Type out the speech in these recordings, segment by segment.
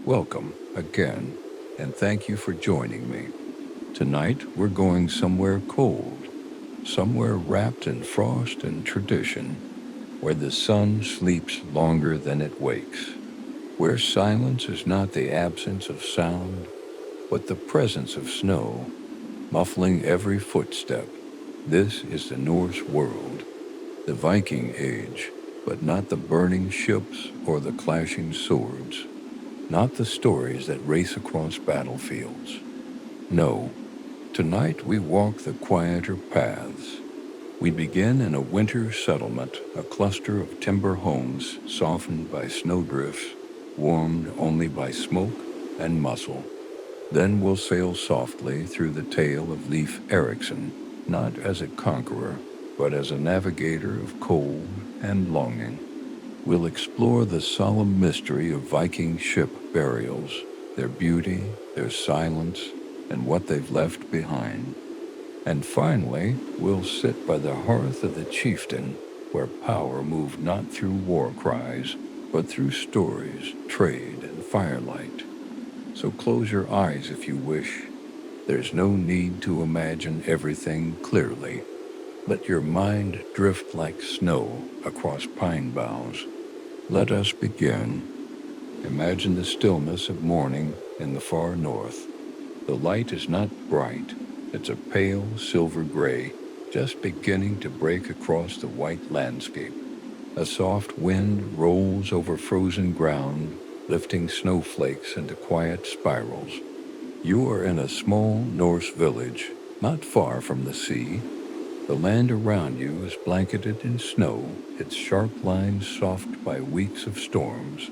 Welcome again, and thank you for joining me. Tonight, we're going somewhere cold, somewhere wrapped in frost and tradition, where the sun sleeps longer than it wakes, where silence is not the absence of sound, but the presence of snow, muffling every footstep. This is the Norse world, the Viking age, but not the burning ships or the clashing swords, not the stories that race across battlefields. No, tonight we walk the quieter paths. We begin in a winter settlement, a cluster of timber homes softened by snowdrifts, warmed only by smoke and muscle. Then we'll sail softly through the tale of Leif Erikson, not as a conqueror, but as a navigator of cold and longing. We'll explore the solemn mystery of Viking ship burials, their beauty, their silence, and what they've left behind. And finally, we'll sit by the hearth of the chieftain, where power moved not through war cries, but through stories, trade, and firelight. So close your eyes if you wish. There's no need to imagine everything clearly. Let your mind drift like snow across pine boughs. Let us begin. Imagine the stillness of morning in the far north. The light is not bright, it's a pale silver gray, just beginning to break across the white landscape. A soft wind rolls over frozen ground, lifting snowflakes into quiet spirals. You are in a small Norse village, not far from the sea. The land around you is blanketed in snow, its sharp lines soft by weeks of storms.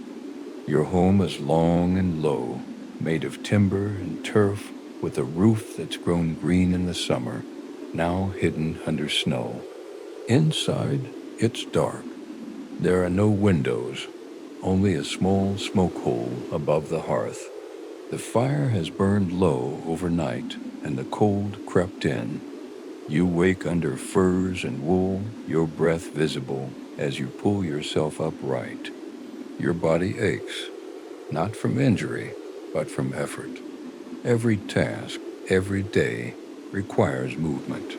Your home is long and low, made of timber and turf, with a roof that's grown green in the summer, now hidden under snow. Inside, it's dark. There are no windows, only a small smoke hole above the hearth. The fire has burned low overnight, and the cold crept in. You wake under furs and wool, your breath visible as you pull yourself upright. Your body aches, not from injury, but from effort. Every task, every day, requires movement.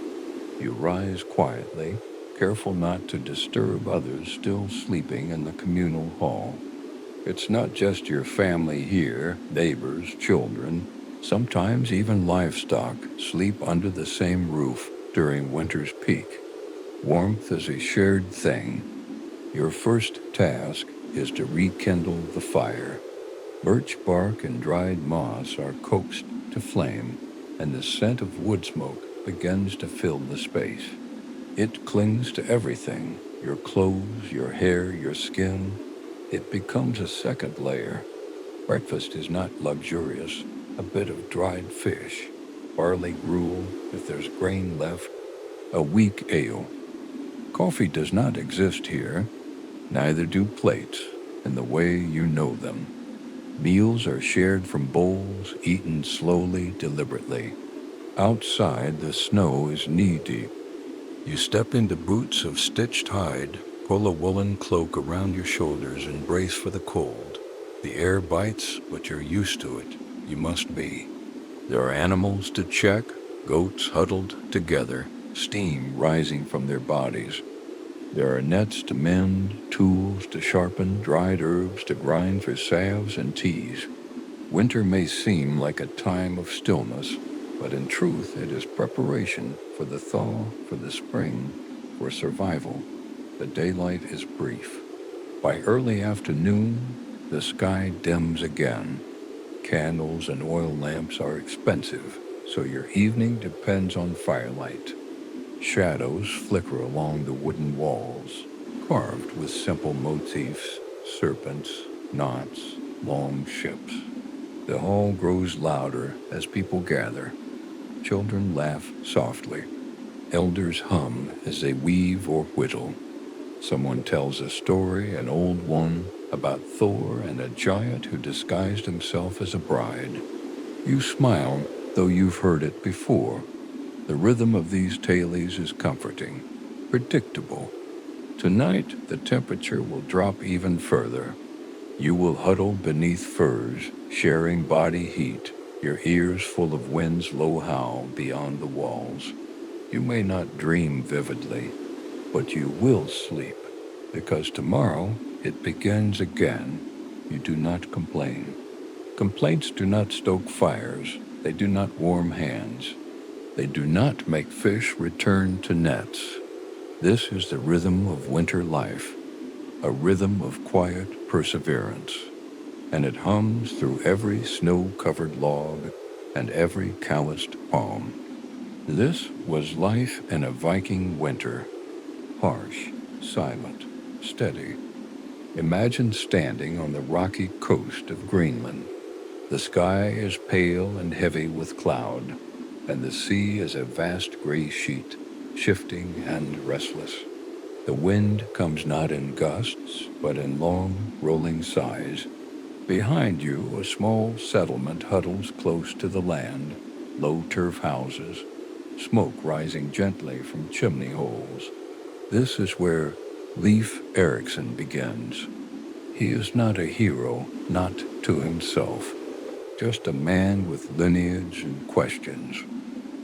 You rise quietly, careful not to disturb others still sleeping in the communal hall. It's not just your family here, neighbors, children, sometimes even livestock sleep under the same roof during winter's peak. Warmth is a shared thing. Your first task is to rekindle the fire. Birch bark and dried moss are coaxed to flame, and the scent of wood smoke begins to fill the space. It clings to everything, your clothes, your hair, your skin. It becomes a second layer. Breakfast is not luxurious, a bit of dried fish, barley gruel if there's grain left, a weak ale. Coffee does not exist here, neither do plates in the way you know them. Meals are shared from bowls, eaten slowly, deliberately. Outside, the snow is knee-deep. You step into boots of stitched hide, pull a woolen cloak around your shoulders and brace for the cold. The air bites, but you're used to it. You must be. There are animals to check, goats huddled together, steam rising from their bodies. There are nets to mend, tools to sharpen, dried herbs to grind for salves and teas. Winter may seem like a time of stillness, but in truth it is preparation for the thaw, for the spring, for survival. The daylight is brief. By early afternoon, the sky dims again. Candles and oil lamps are expensive, so your evening depends on firelight. Shadows flicker along the wooden walls, carved with simple motifs, serpents, knots, long ships. The hall grows louder as people gather. Children laugh softly. Elders hum as they weave or whittle. Someone tells a story, an old one, about Thor and a giant who disguised himself as a bride. You smile, though you've heard it before. The rhythm of these tales is comforting, predictable. Tonight, the temperature will drop even further. You will huddle beneath firs, sharing body heat, your ears full of wind's low howl beyond the walls. You may not dream vividly, but you will sleep, because tomorrow it begins again. You do not complain. Complaints do not stoke fires, they do not warm hands, they do not make fish return to nets. This is the rhythm of winter life, a rhythm of quiet perseverance, and it hums through every snow-covered log and every calloused palm. This was life in a Viking winter, harsh, silent, steady. Imagine standing on the rocky coast of Greenland. The sky is pale and heavy with cloud, and the sea is a vast gray sheet, shifting and restless. The wind comes not in gusts, but in long, rolling sighs. Behind you, a small settlement huddles close to the land, low turf houses, smoke rising gently from chimney holes. This is where Leif Erikson begins. He is not a hero, not to himself, just a man with lineage and questions.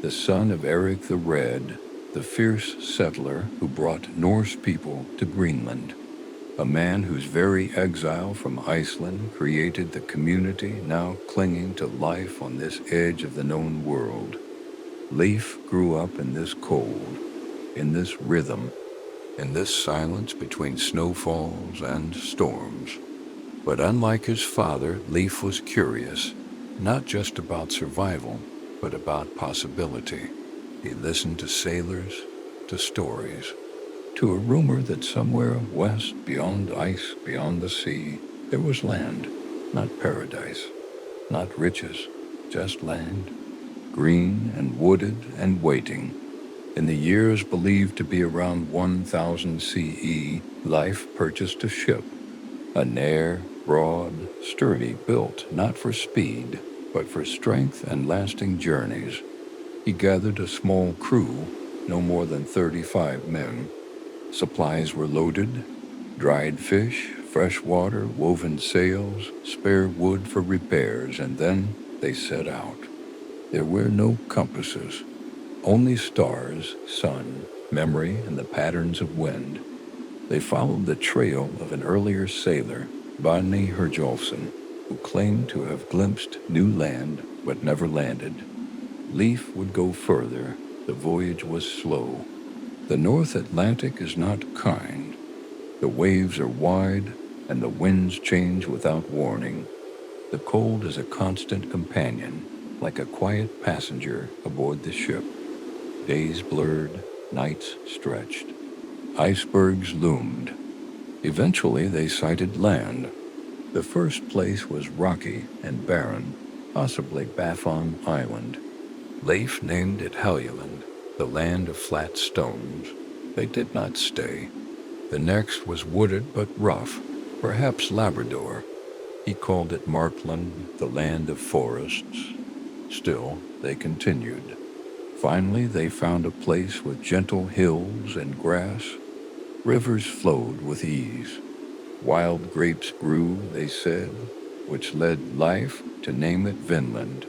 The son of Eric the Red, the fierce settler who brought Norse people to Greenland. A man whose very exile from Iceland created the community now clinging to life on this edge of the known world. Leif grew up in this cold, in this rhythm, in this silence between snowfalls and storms. But unlike his father, Leif was curious, not just about survival, but about possibility. He listened to sailors, to stories, to a rumor that somewhere west, beyond ice, beyond the sea, there was land, not paradise, not riches, just land, green and wooded and waiting. In the years believed to be around 1000 CE, Leif purchased a ship, a Nair, broad, sturdy, built not for speed, but for strength and lasting journeys. He gathered a small crew, no more than 35 men. Supplies were loaded, dried fish, fresh water, woven sails, spare wood for repairs, and then they set out. There were no compasses, only stars, sun, memory, and the patterns of wind. They followed the trail of an earlier sailor, Bjarni Herjolfsson, who claimed to have glimpsed new land but never landed. Leif would go further. The voyage was slow. The North Atlantic is not kind. The waves are wide, and the winds change without warning. The cold is a constant companion, like a quiet passenger aboard the ship. Days blurred, nights stretched. Icebergs loomed. Eventually they sighted land. The first place was rocky and barren, possibly Baffin Island. Leif named it Helgeland, the land of flat stones. They did not stay. The next was wooded but rough, perhaps Labrador. He called it Markland, the land of forests. Still, they continued. Finally, they found a place with gentle hills and grass. Rivers flowed with ease. Wild grapes grew, they said, which led Leif to name it Vinland.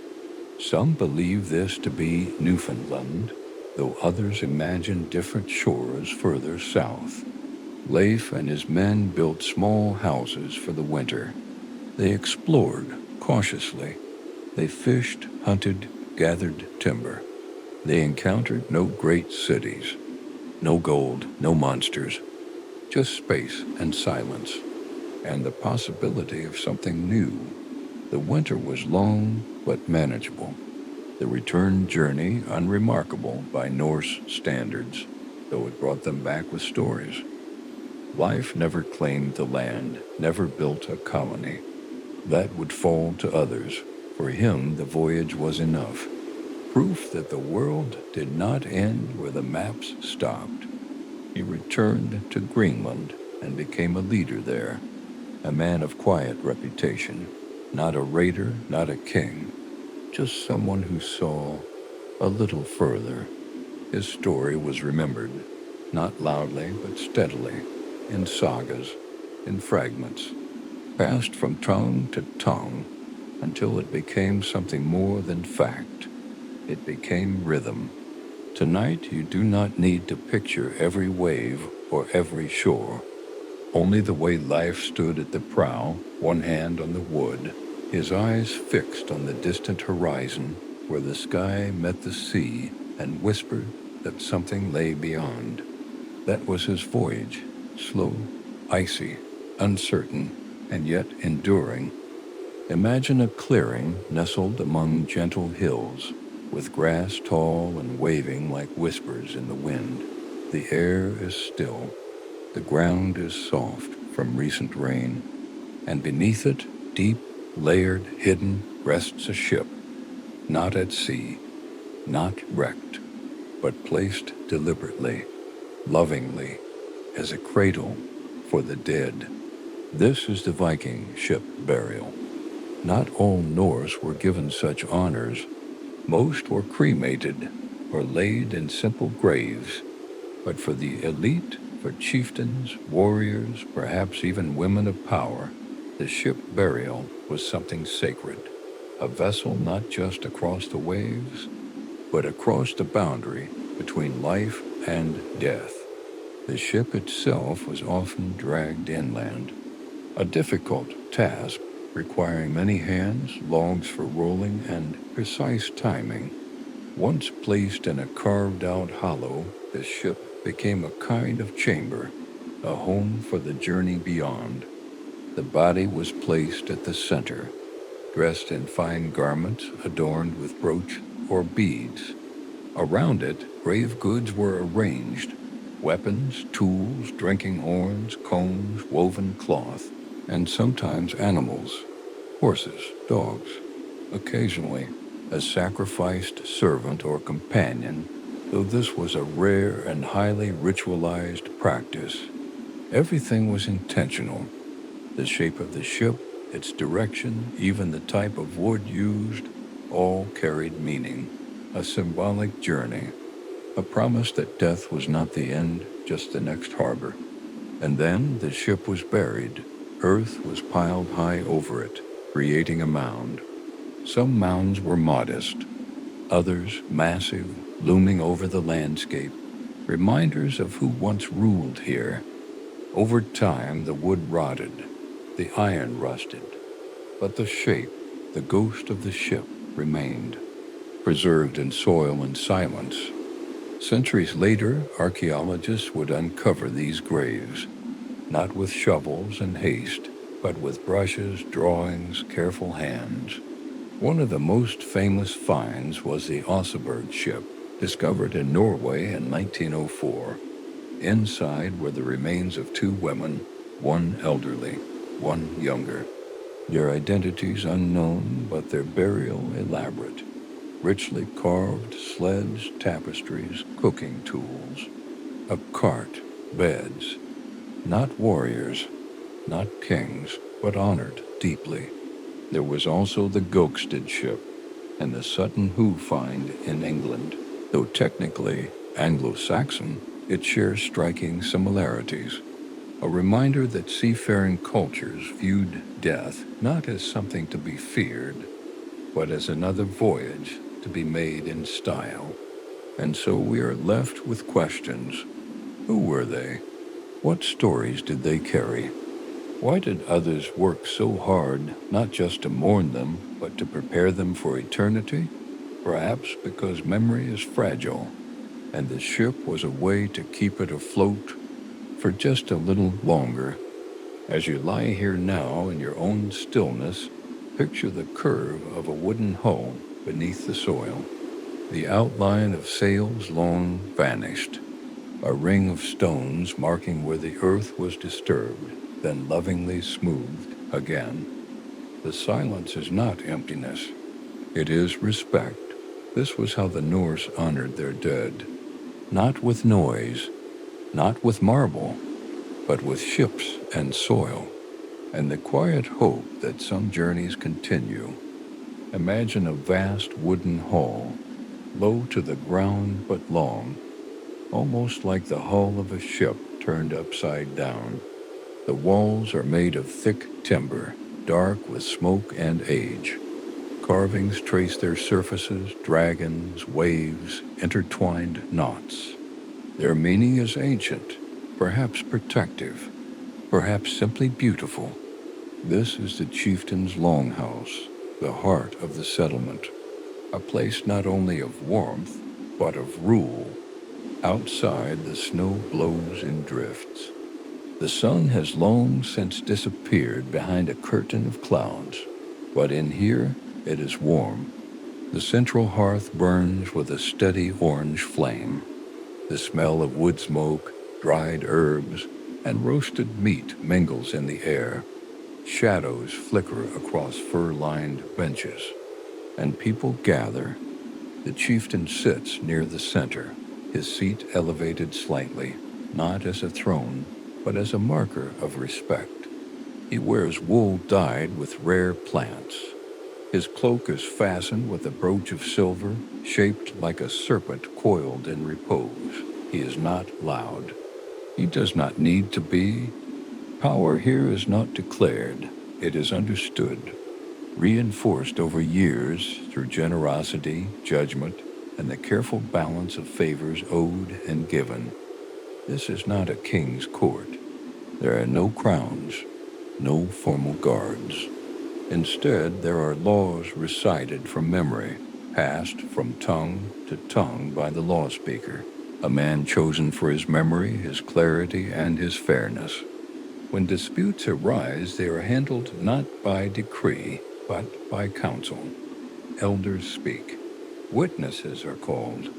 Some believe this to be Newfoundland, though others imagine different shores further south. Leif and his men built small houses for the winter. They explored cautiously. They fished, hunted, gathered timber. They encountered no great cities, no gold, no monsters, just space and silence, and the possibility of something new. The winter was long but manageable. The return journey unremarkable by Norse standards, though it brought them back with stories. Leif never claimed the land, never built a colony. That would fall to others. For him, the voyage was enough. Proof that the world did not end where the maps stopped. He returned to Greenland and became a leader there, a man of quiet reputation, not a raider, not a king, just someone who saw a little further. His story was remembered, not loudly but steadily, in sagas, in fragments. passed from tongue to tongue until it became something more than fact. It became rhythm. Tonight, you do not need to picture every wave or every shore, only the way life stood at the prow, one hand on the wood, his eyes fixed on the distant horizon where the sky met the sea and whispered that something lay beyond. That was his voyage, slow, icy, uncertain, and yet enduring. Imagine a clearing nestled among gentle hills, with grass tall and waving like whispers in the wind. The air is still, the ground is soft from recent rain, and beneath it, deep, layered, hidden, rests a ship, not at sea, not wrecked, but placed deliberately, lovingly, as a cradle for the dead. This is the Viking ship burial. Not all Norse were given such honors. Most were cremated or laid in simple graves. But for the elite, for chieftains, warriors, perhaps even women of power, the ship burial was something sacred. A vessel not just across the waves, but across the boundary between life and death. The ship itself was often dragged inland, a difficult task requiring many hands, logs for rolling, and precise timing. Once placed in a carved-out hollow, the ship became a kind of chamber, a home for the journey beyond. The body was placed at the center, dressed in fine garments adorned with brooch or beads. Around it, grave goods were arranged: weapons, tools, drinking horns, combs, woven cloth, and sometimes animals, horses, dogs, occasionally a sacrificed servant or companion, though this was a rare and highly ritualized practice. Everything was intentional: the shape of the ship, its direction, even the type of wood used, all carried meaning, a symbolic journey, a promise that death was not the end, just the next harbor. And then the ship was buried. Earth was piled high over it, creating a mound. Some mounds were modest, others massive, looming over the landscape, reminders of who once ruled here. Over time, the wood rotted, the iron rusted, but the shape, the ghost of the ship, remained, preserved in soil and silence. Centuries later, archaeologists would uncover these graves, not with shovels and haste, but with brushes, drawings, careful hands. One of the most famous finds was the Oseberg ship, discovered in Norway in 1904. Inside were the remains of two women, one elderly, one younger. Their identities unknown, but their burial elaborate. Richly carved sleds, tapestries, cooking tools. A cart, beds. Not warriors, not kings, but honored deeply. There was also the Gokstad ship and the Sutton Hoo find in England. Though technically Anglo-Saxon, it shares striking similarities. A reminder that seafaring cultures viewed death not as something to be feared, but as another voyage to be made in style. And so we are left with questions. Who were they? What stories did they carry? Why did others work so hard, not just to mourn them, but to prepare them for eternity? Perhaps because memory is fragile, and the ship was a way to keep it afloat for just a little longer. As you lie here now in your own stillness, picture the curve of a wooden hull beneath the soil, the outline of sails long vanished, a ring of stones marking where the earth was disturbed, then lovingly smoothed again. The silence is not emptiness, it is respect. This was how the Norse honored their dead, not with noise, not with marble, but with ships and soil, and the quiet hope that some journeys continue. Imagine a vast wooden hall, low to the ground but long, almost like the hull of a ship turned upside down. The walls are made of thick timber, dark with smoke and age. Carvings trace their surfaces, dragons, waves, intertwined knots. Their meaning is ancient, perhaps protective, perhaps simply beautiful. This is the chieftain's longhouse, the heart of the settlement, a place not only of warmth, but of rule. Outside, the snow blows in drifts. The sun has long since disappeared behind a curtain of clouds, but in here it is warm. The central hearth burns with a steady orange flame. The smell of wood smoke, dried herbs, and roasted meat mingles in the air. Shadows flicker across fur-lined benches, and people gather. The chieftain sits near the center, his seat elevated slightly, not as a throne, but as a marker of respect. He wears wool dyed with rare plants. His cloak is fastened with a brooch of silver, shaped like a serpent coiled in repose. He is not loud. He does not need to be. Power here is not declared, it is understood, reinforced over years through generosity, judgment, and the careful balance of favors owed and given. This is not a king's court. There are no crowns, no formal guards. Instead, there are laws recited from memory, passed from tongue to tongue by the law speaker, a man chosen for his memory, his clarity, and his fairness. When disputes arise, they are handled not by decree, but by counsel. Elders speak. Witnesses are called.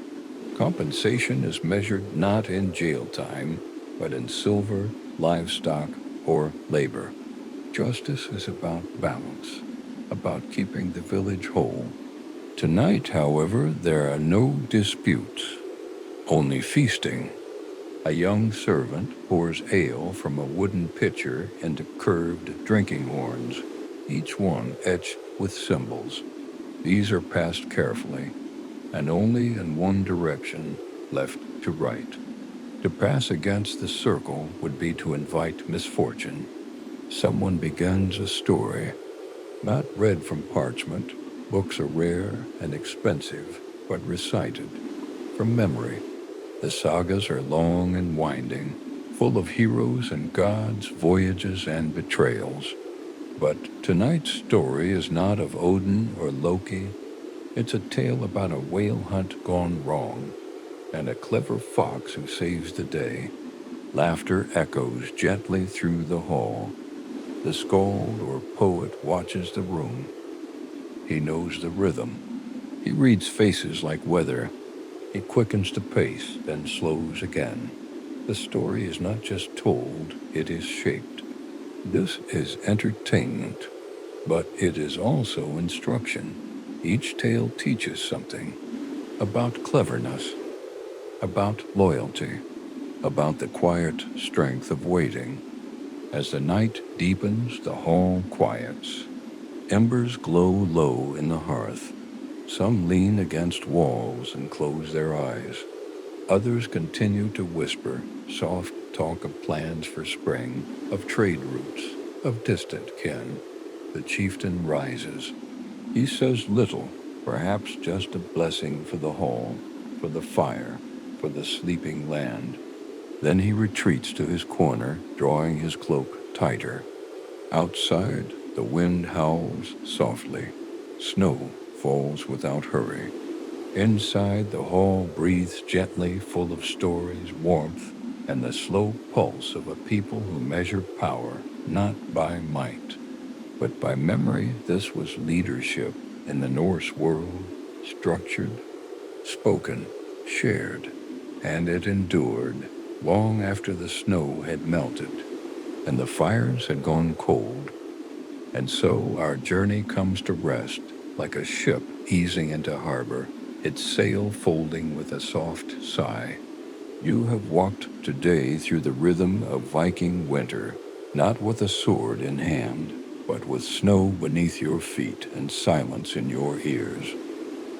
Compensation is measured not in jail time, but in silver, livestock, or labor. Justice is about balance, about keeping the village whole. Tonight, however, there are no disputes, only feasting. A young servant pours ale from a wooden pitcher into curved drinking horns, each one etched with symbols. These are passed carefully, and only in one direction, left to right. To pass against the circle would be to invite misfortune. Someone begins a story, not read from parchment. Books are rare and expensive, but recited from memory. The sagas are long and winding, full of heroes and gods, voyages and betrayals. But tonight's story is not of Odin or Loki. It's a tale about a whale hunt gone wrong, and a clever fox who saves the day. Laughter echoes gently through the hall. The skald or poet watches the room. He knows the rhythm. He reads faces like weather. He quickens the pace, then slows again. The story is not just told, it is shaped. This is entertainment, but it is also instruction. Each tale teaches something about cleverness, about loyalty, about the quiet strength of waiting. As the night deepens, the hall quiets. Embers glow low in the hearth. Some lean against walls and close their eyes. Others continue to whisper, soft talk of plans for spring, of trade routes, of distant kin. The chieftain rises. He says little, perhaps just a blessing for the hall, for the fire, for the sleeping land. Then he retreats to his corner, drawing his cloak tighter. Outside, the wind howls softly. Snow falls without hurry. Inside, the hall breathes gently, full of stories, warmth, and the slow pulse of a people who measure power not by might, but by memory. This was leadership in the Norse world, structured, spoken, shared, and it endured long after the snow had melted and the fires had gone cold. And so our journey comes to rest like a ship easing into harbor, its sail folding with a soft sigh. You have walked today through the rhythm of Viking winter, not with a sword in hand, but with snow beneath your feet and silence in your ears.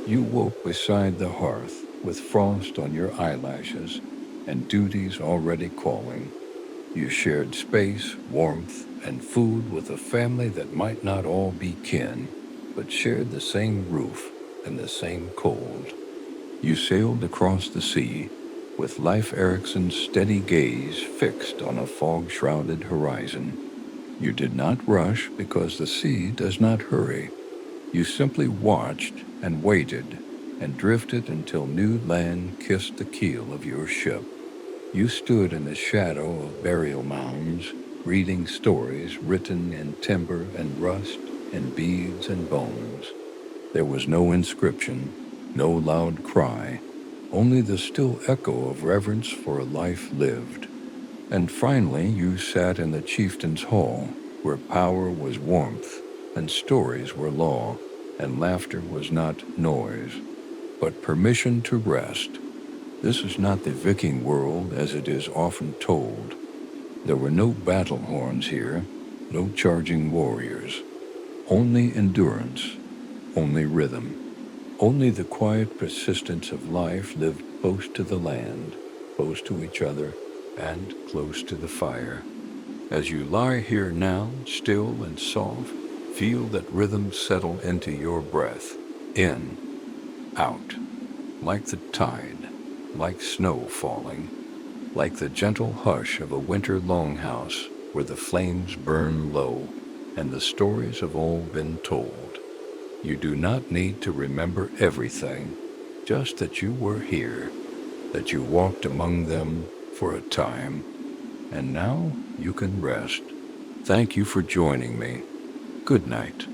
You woke beside the hearth with frost on your eyelashes and duties already calling. You shared space, warmth, and food with a family that might not all be kin, but shared the same roof and the same cold. You sailed across the sea, with Leif Erikson's steady gaze fixed on a fog-shrouded horizon. You did not rush because the sea does not hurry. You simply watched and waited and drifted until new land kissed the keel of your ship. You stood in the shadow of burial mounds, reading stories written in timber and rust and beads and bones. There was no inscription, no loud cry, only the still echo of reverence for a life lived. And finally, you sat in the chieftain's hall, where power was warmth, and stories were law, and laughter was not noise, but permission to rest. This is not the Viking world as it is often told. There were no battle horns here, no charging warriors, only endurance, only rhythm, only the quiet persistence of life lived close to the land, close to each other, and close to the fire. As you lie here now, still and soft, feel that rhythm settle into your breath, in, out, like the tide, like snow falling, like the gentle hush of a winter longhouse where the flames burn low and the stories have all been told. You do not need to remember everything, just that you were here, that you walked among them for a time, and now you can rest. Thank you for joining me. Good night.